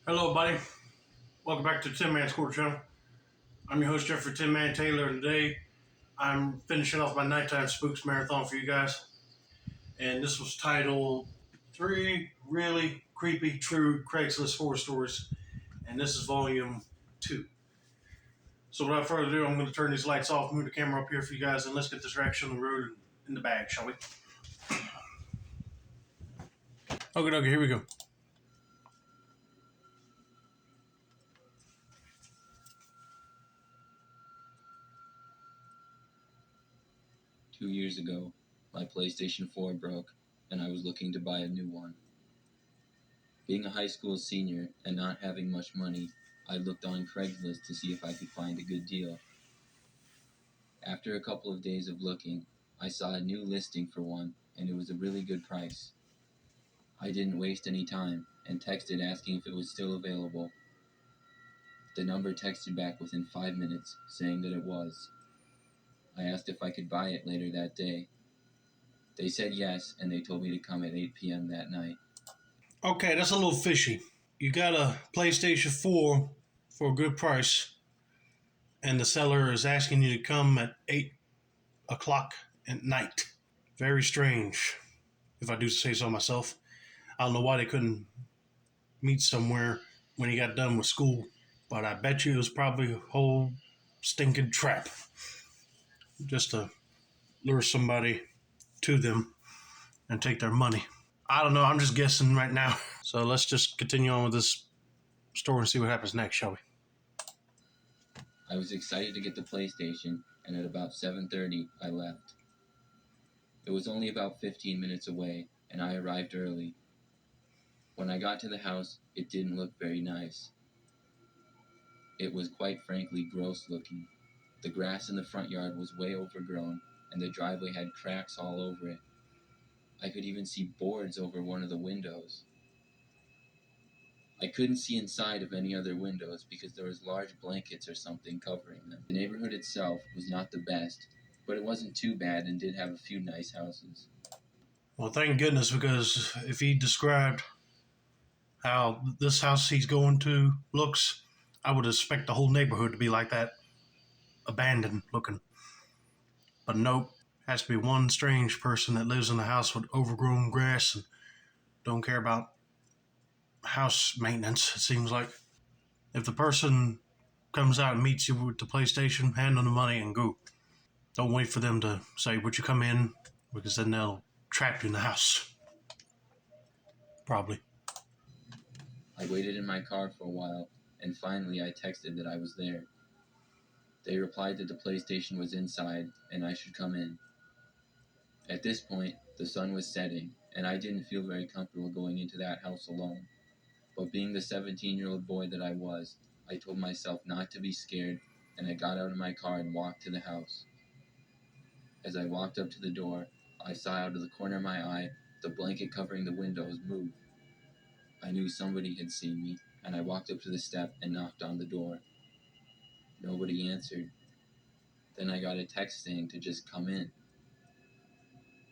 Hello, buddy. Welcome back to Tin Man's Quarter Channel. I'm your host, Jeffrey Tin Man Taylor, and today I'm finishing off my nighttime Spooks marathon for you guys. And this was titled Three Really Creepy True Craigslist Horror Stories. And this is volume 2. So without further ado, I'm going to turn these lights off, move the camera up here for you guys, and let's get this action on the road and in the bag, shall we? Okay, here we go. Two years ago, my PlayStation 4 broke, and I was looking to buy a new one. Being a high school senior and not having much money, I looked on Craigslist to see if I could find a good deal. After a couple of days of looking, I saw a new listing for one, and it was a really good price. I didn't waste any time and texted asking if it was still available. The number texted back within 5 minutes, saying that it was. I asked if I could buy it later that day. They said yes, and they told me to come at 8 p.m. that night. Okay, that's a little fishy. You got a PlayStation 4 for a good price, and the seller is asking you to come at 8 o'clock at night. Very strange, if I do say so myself. I don't know why they couldn't meet somewhere when he got done with school, but I bet you it was probably a whole stinking trap just to lure somebody to them and take their money. I don't know, I'm just guessing right now. So let's just continue on with this story and see what happens next, shall we? I was excited to get the PlayStation, and at about 7:30, I left. It was only about 15 minutes away, and I arrived early. When I got to the house, it didn't look very nice. It was quite frankly gross looking. The grass in the front yard was way overgrown, and the driveway had cracks all over it. I could even see boards over one of the windows. I couldn't see inside of any other windows because there was large blankets or something covering them. The neighborhood itself was not the best, but it wasn't too bad and did have a few nice houses. Well, thank goodness, because if he described how this house he's going to looks, I would expect the whole neighborhood to be like that, abandoned looking. But nope, has to be one strange person that lives in a house with overgrown grass and don't care about house maintenance, it seems like. If the person comes out and meets you with the PlayStation, hand them the money and go. Don't wait for them to say, would you come in? Because then they'll trap you in the house. Probably. I waited in my car for a while, and finally I texted that I was there. They replied that the PlayStation was inside and I should come in. At this point, the sun was setting, and I didn't feel very comfortable going into that house alone. But being the 17-year-old boy that I was, I told myself not to be scared, and I got out of my car and walked to the house. As I walked up to the door, I saw out of the corner of my eye the blanket covering the windows move. I knew somebody had seen me, and I walked up to the step and knocked on the door. Nobody answered. Then I got a text saying to just come in.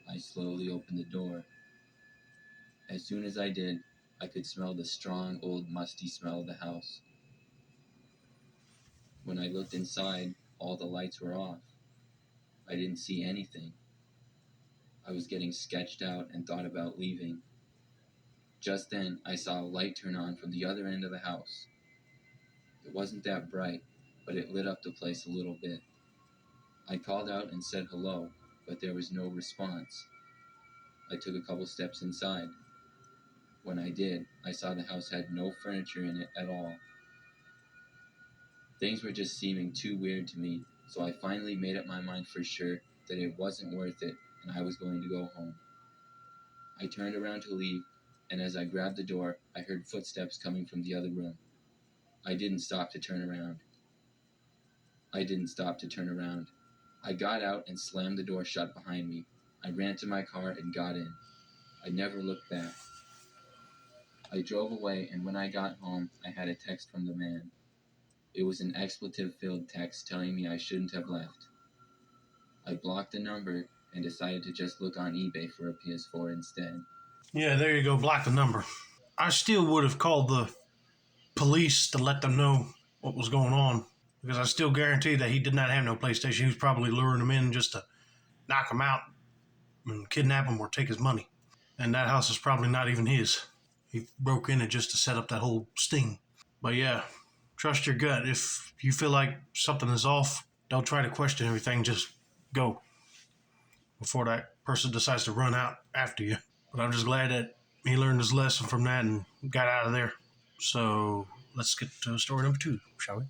I slowly opened the door. As soon as I did, I could smell the strong, old, musty smell of the house. When I looked inside, all the lights were off. I didn't see anything. I was getting sketched out and thought about leaving. Just then, I saw a light turn on from the other end of the house. It wasn't that bright, but it lit up the place a little bit. I called out and said hello, but there was no response. I took a couple steps inside. When I did, I saw the house had no furniture in it at all. Things were just seeming too weird to me, so I finally made up my mind for sure that it wasn't worth it and I was going to go home. I turned around to leave, and as I grabbed the door, I heard footsteps coming from the other room. I didn't stop to turn around. I got out and slammed the door shut behind me. I ran to my car and got in. I never looked back. I drove away, and when I got home, I had a text from the man. It was an expletive-filled text telling me I shouldn't have left. I blocked the number and decided to just look on eBay for a PS4 instead. Yeah, there you go, block the number. I still would have called the police to let them know what was going on. Because I still guarantee that he did not have no PlayStation. He was probably luring them in just to knock them out and kidnap them or take his money. And that house is probably not even his. He broke in it just to set up that whole sting. But yeah, trust your gut. If you feel like something is off, don't try to question everything. Just go before that person decides to run out after you. But I'm just glad that he learned his lesson from that and got out of there. So let's get to story number 2, shall we?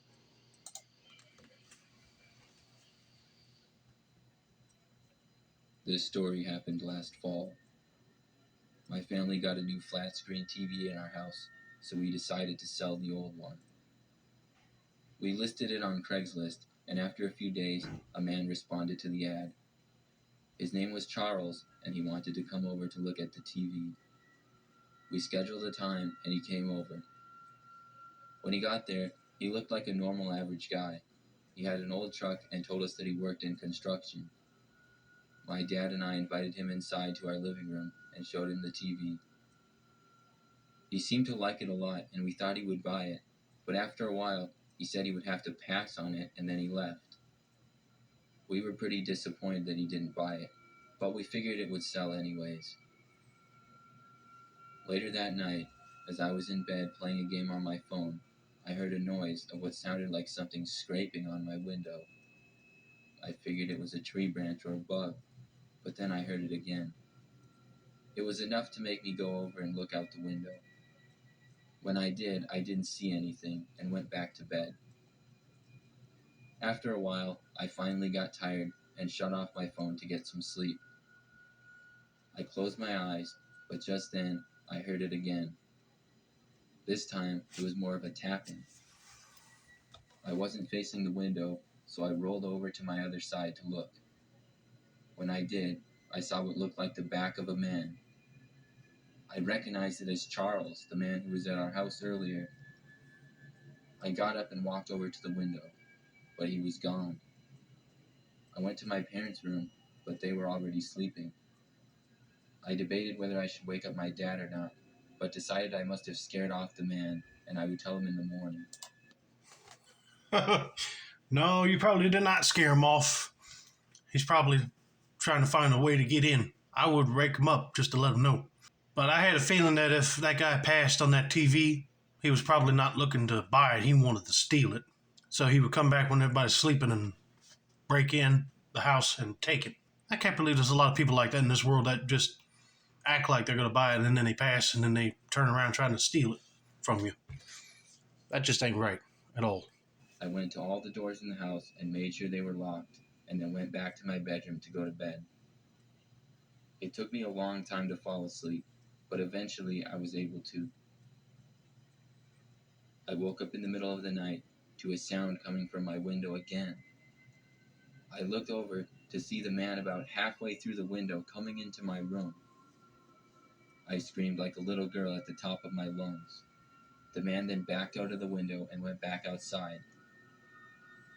This story happened last fall. My family got a new flat screen TV in our house, so we decided to sell the old one. We listed it on Craigslist, and after a few days, a man responded to the ad. His name was Charles, and he wanted to come over to look at the TV. We scheduled a time, and he came over. When he got there, he looked like a normal average guy. He had an old truck and told us that he worked in construction. My dad and I invited him inside to our living room and showed him the TV. He seemed to like it a lot, and we thought he would buy it, but after a while, he said he would have to pass on it, and then he left. We were pretty disappointed that he didn't buy it, but we figured it would sell anyways. Later that night, as I was in bed playing a game on my phone, I heard a noise of what sounded like something scraping on my window. I figured it was a tree branch or a bug, but then I heard it again. It was enough to make me go over and look out the window. When I did, I didn't see anything and went back to bed. After a while, I finally got tired and shut off my phone to get some sleep. I closed my eyes, but just then, I heard it again. This time, it was more of a tapping. I wasn't facing the window, so I rolled over to my other side to look. When I did, I saw what looked like the back of a man. I recognized it as Charles, the man who was at our house earlier. I got up and walked over to the window, but he was gone. I went to my parents' room, but they were already sleeping. I debated whether I should wake up my dad or not, but decided I must have scared off the man, and I would tell him in the morning. No, you probably did not scare him off. He's probably trying to find a way to get in. I would wake him up just to let him know. But I had a feeling that if that guy passed on that TV, he was probably not looking to buy it. He wanted to steal it. So he would come back when everybody's sleeping and break in the house and take it. I can't believe there's a lot of people like that in this world that just act like they're going to buy it and then they pass and then they turn around trying to steal it from you. That just ain't right at all. I went to all the doors in the house and made sure they were locked, and then went back to my bedroom to go to bed. It took me a long time to fall asleep, but eventually I was able to. I woke up in the middle of the night to a sound coming from my window again. I looked over to see the man about halfway through the window coming into my room. I screamed like a little girl at the top of my lungs. The man then backed out of the window and went back outside.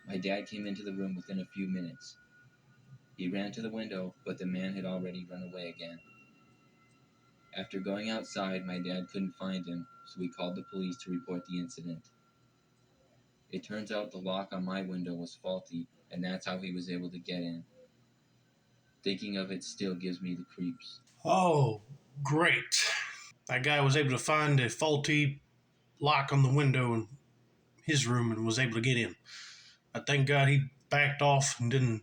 My dad came into the room within a few minutes. He ran to the window, but the man had already run away again. After going outside, my dad couldn't find him, so we called the police to report the incident. It turns out the lock on my window was faulty, and that's how he was able to get in. Thinking of it still gives me the creeps. Oh, great. That guy was able to find a faulty lock on the window in his room and was able to get in. I thank God he backed off and didn't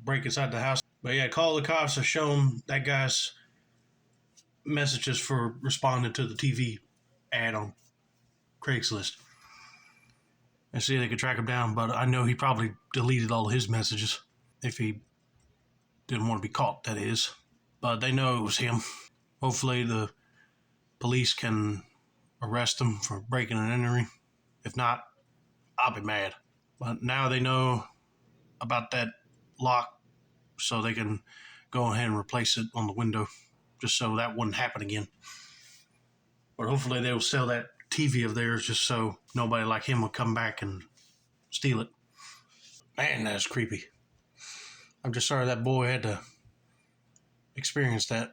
break inside the house. But yeah, call the cops or show them that guy's messages for responding to the TV ad on Craigslist and see if they could track him down. But I know he probably deleted all of his messages if he didn't want to be caught, that is. But they know it was him. Hopefully the police can arrest him for breaking and entering. If not, I'll be mad. But now they know about that lock, so they can go ahead and replace it on the window, just so that wouldn't happen again. But hopefully they'll sell that TV of theirs just so nobody like him will come back and steal it. Man, that's creepy. I'm just sorry that boy had to experience that.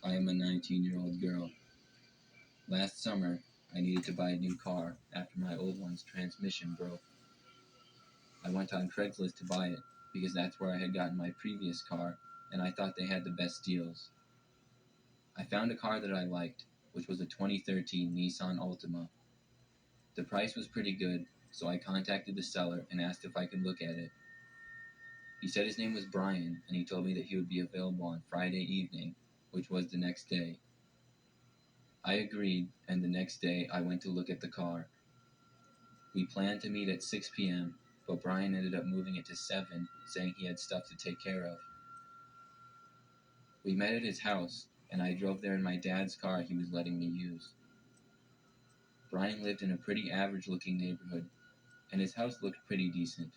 I am a 19-year-old girl. Last summer, I needed to buy a new car after my old one's transmission broke. I went on Craigslist to buy it because that's where I had gotten my previous car and I thought they had the best deals. I found a car that I liked, which was a 2013 Nissan Altima. The price was pretty good, so I contacted the seller and asked if I could look at it. He said his name was Brian, and he told me that he would be available on Friday evening, which was the next day. I agreed, and the next day I went to look at the car. We planned to meet at 6 p.m., but Brian ended up moving it to 7, saying he had stuff to take care of. We met at his house, and I drove there in my dad's car he was letting me use. Brian lived in a pretty average-looking neighborhood, and his house looked pretty decent.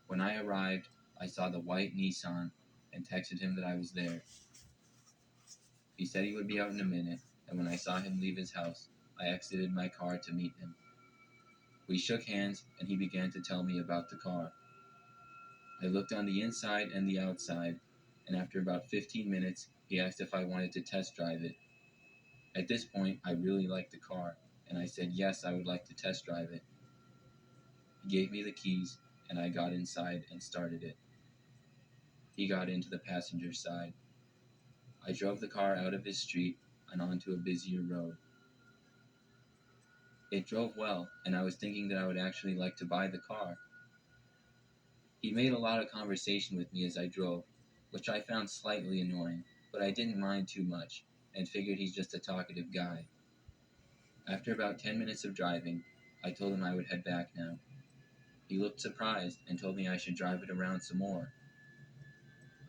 When I arrived, I saw the white Nissan and texted him that I was there. He said he would be out in a minute, and when I saw him leave his house, I exited my car to meet him. We shook hands, and he began to tell me about the car. I looked on the inside and the outside, and after about 15 minutes, he asked if I wanted to test drive it. At this point, I really liked the car, and I said yes, I would like to test drive it. He gave me the keys, and I got inside and started it. He got into the passenger side. I drove the car out of his street and onto a busier road. It drove well, and I was thinking that I would actually like to buy the car. He made a lot of conversation with me as I drove, which I found slightly annoying, but I didn't mind too much, and figured he's just a talkative guy. After about 10 minutes of driving, I told him I would head back now. He looked surprised and told me I should drive it around some more.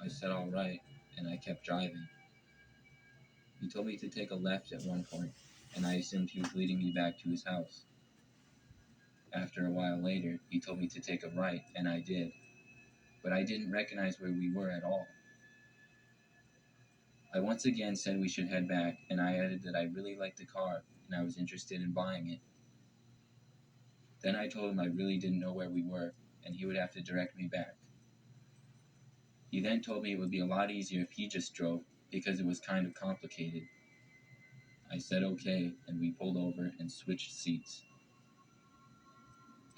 I said all right, and I kept driving. He told me to take a left at one point, and I assumed he was leading me back to his house. After a while later, he told me to take a right, and I did, but I didn't recognize where we were at all. I once again said we should head back, and I added that I really liked the car and I was interested in buying it. Then I told him I really didn't know where we were, and he would have to direct me back. He then told me it would be a lot easier if he just drove, because it was kind of complicated. I said okay, and we pulled over and switched seats.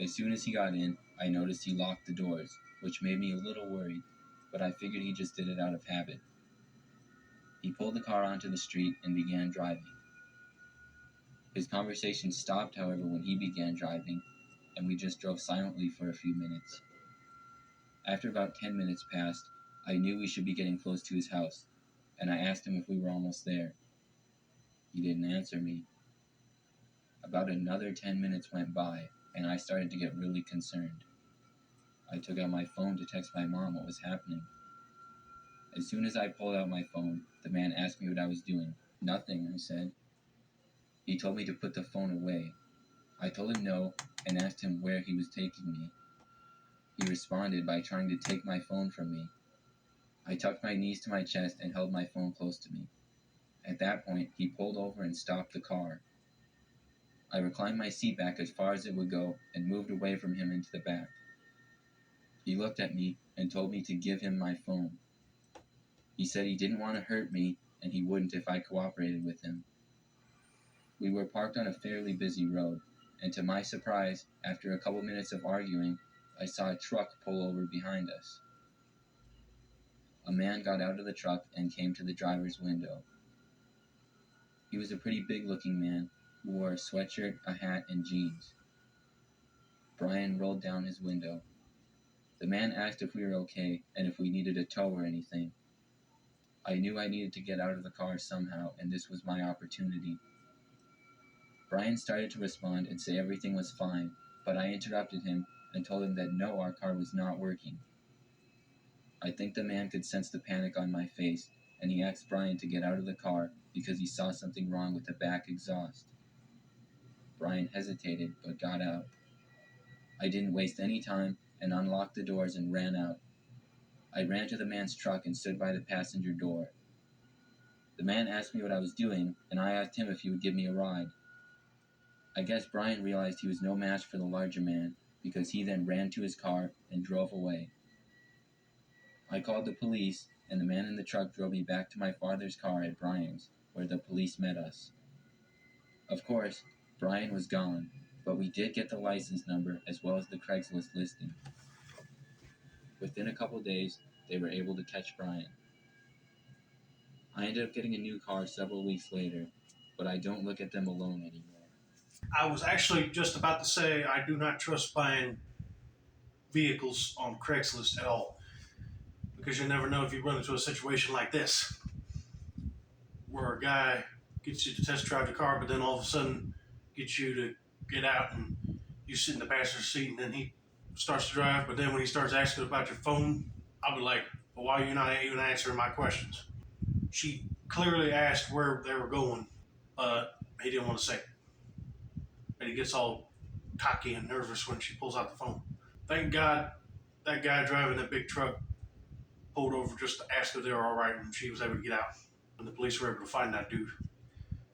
As soon as he got in, I noticed he locked the doors, which made me a little worried, but I figured he just did it out of habit. He pulled the car onto the street and began driving. His conversation stopped, however, when he began driving, and we just drove silently for a few minutes. After about 10 minutes passed, I knew we should be getting close to his house, and I asked him if we were almost there. He didn't answer me. About another 10 minutes went by, and I started to get really concerned. I took out my phone to text my mom what was happening. As soon as I pulled out my phone, the man asked me what I was doing. Nothing, I said. He told me to put the phone away. I told him no and asked him where he was taking me. He responded by trying to take my phone from me. I tucked my knees to my chest and held my phone close to me. At that point, he pulled over and stopped the car. I reclined my seat back as far as it would go and moved away from him into the back. He looked at me and told me to give him my phone. He said he didn't want to hurt me and he wouldn't if I cooperated with him. We were parked on a fairly busy road, and to my surprise, after a couple minutes of arguing, I saw a truck pull over behind us. A man got out of the truck and came to the driver's window. He was a pretty big-looking man who wore a sweatshirt, a hat, and jeans. Brian rolled down his window. The man asked if we were okay and if we needed a tow or anything. I knew I needed to get out of the car somehow, and this was my opportunity. Brian started to respond and say everything was fine, but I interrupted him and told him that no, our car was not working. I think the man could sense the panic on my face, and he asked Brian to get out of the car because he saw something wrong with the back exhaust. Brian hesitated, but got out. I didn't waste any time and unlocked the doors and ran out. I ran to the man's truck and stood by the passenger door. The man asked me what I was doing, and I asked him if he would give me a ride. I guess Brian realized he was no match for the larger man, because he then ran to his car and drove away. I called the police, and the man in the truck drove me back to my father's car at Brian's, where the police met us. Of course, Brian was gone, but we did get the license number as well as the Craigslist listing. Within a couple days, they were able to catch Brian. I ended up getting a new car several weeks later, but I don't look at them alone anymore. I was actually just about to say I do not trust buying vehicles on Craigslist at all, because you never know if you run into a situation like this where a guy gets you to test drive the car, but then all of a sudden gets you to get out and you sit in the passenger seat, and then he starts to drive. But then when he starts asking about your phone, I'll be like, well, why are you not even answering my questions? She clearly asked where they were going, but he didn't want to say it. And he gets all cocky and nervous when she pulls out the phone. Thank God that guy driving that big truck pulled over just to ask if they were all right, and she was able to get out. And the police were able to find that dude,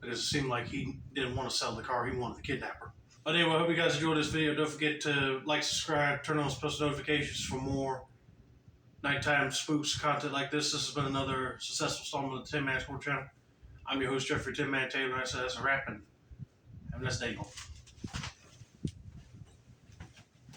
because it seemed like he didn't want to sell the car, he wanted to kidnap her. But anyway, I hope you guys enjoyed this video. Don't forget to like, subscribe, turn on post notifications for more nighttime spooks content like this. This has been another successful installment of the Tin Man Sports Channel. I'm your host, Jeffrey Tin Man Taylor, and I said that's a wrap, and have a nice day, y'all.